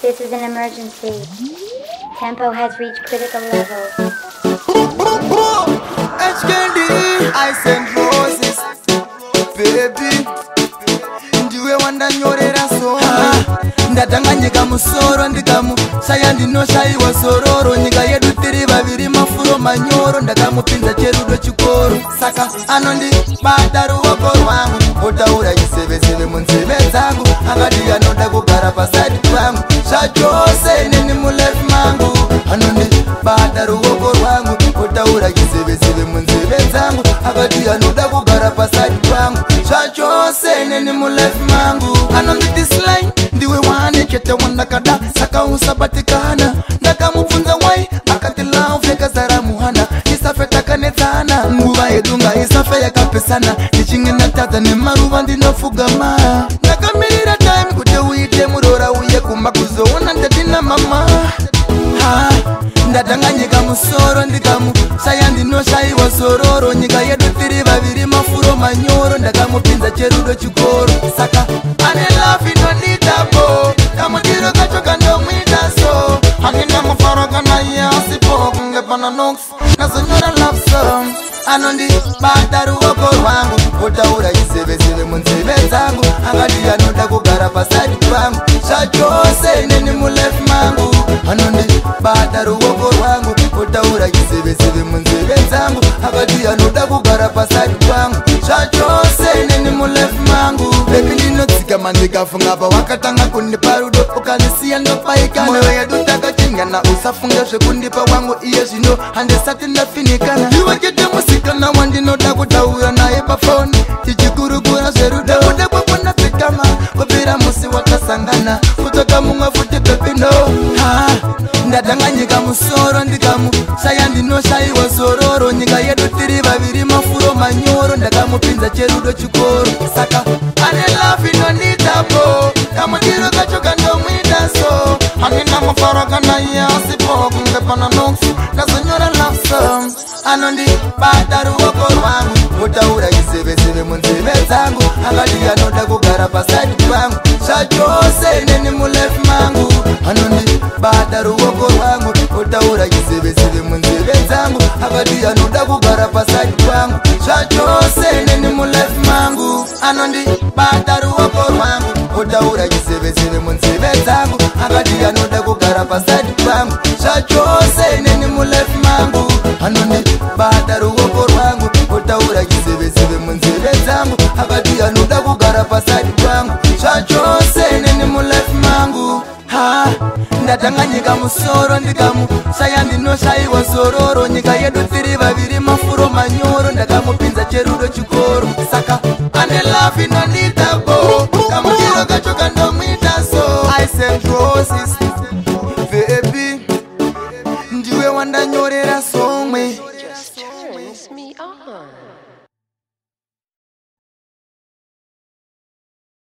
This is an emergency. Tempo has reached critical levels. HKD, Ice and Roses, baby. Ndiwe wanda nyorera soma. Ndatanganyika musoro ndikamu shaya ndinoshaiwa sororo. Nyika yedu tiri vaviri mafuro manyoro. Ndakamupinza cherudo chikoro. Saka anondibata ruoko rwangu. Otaura chiseveseve munzeve dzangu. Akati anoda kugara paside pangu. Zvachose inini mulife mangu. Anondibata ruoko rwangu. Otaura chiseveseve munzeve dzangu. Akati anoda kugara paside pangu. Zvachose inini mulife mangu. Anondidislike ndiwe wane chete wandakada. Saka usabatikana. Ndakamubvunza why akati love yakazara muhana. Isafe takanetsana nguva yedu ngaisafe yakapesana. Ndichingenda tadza nemaruva ndinofugama. Ndakamirira time kuti uite murora uye kumba kuzoona ndatina mama. Ndatanganyika musoro ndikamu shaya ndinoshaiwa sororo. Nyika yedu tiri vaviri mafuro manyoro. Ndakamupinza cherudo chikoro. Saka ane love inonidabo. Kamutiro kacho kandomwita so. Hakina mufaro kana iye asipo. Kungepana nox nazonyora love song. Anondibata ruoko rwangu. Otaura chiseveseve munzeve dzangu. Akati anoda kugara paside pangu. Zvachose inini mulife mangu. Anondibata ruoko rwangu. Otaura chiseveseve munzeve dzangu. Akati anoda kugara paside pangu. Zvachose inini mulife mangu. Baby ndinotsika mandikafunga pa wakatanga kundipa rudo. Ukanisiya ndopaikana. Moyo yedu takachingana. Usafunga zvekundipa wangu iye zvino handisati ndafinikana. Iwe chete musikana wandinoda kutaura naye pafoni. Tichikurukura zverudo. Kuda kwakona tsikama kupira musi watasangana. Kutoka mumwe futi baby no. Ndatanganyika musoro ndikamu shaya ndinoshaiwa sororo. Nyika yedu tiri vaviri mafuro manyoro. Ndakamupinza cherudo chikoro. Saka ane love inonidabo. Kamutiro kacho kandomwita so. Hakina mufaro kana iye asipo. Kungepana nox nazonyora love song. Anondibata ruoko rwangu. Otaura chiseveseve munzeve dzangu. Akati anoda kugara paside pangu. Zvachose inini mulife mangu. Anondibata ruoko rwangu. Otaura chiseveseve munzeve dzangu. Akati anoda kugara paside pangu. Zvachose inini mulife mangu. Anondibata ruoko rwangu. Otaura chiseveseve munzeve dzangu. Akati anoda kugara paside pangu. Zvachose inini mulife mangu. Anondibata ruoko rwangu. Otaura chiseveseve munzeve dzangu. Akati anoda kugara paside pangu. Zvachose inini mulife mangu. Ndatanganyika musoro ndikamu shaya ndinoshaiwa sororo. Nyika yedu tiri vaviri mafuro manyoro. Ndakamupinza cherudo chikoro. Saka ane love inonidabo. Kamutiro kacho kandomwita so. Ice and Roses, baby. Ndiwe wanda nyorera somwe. Just turns me on.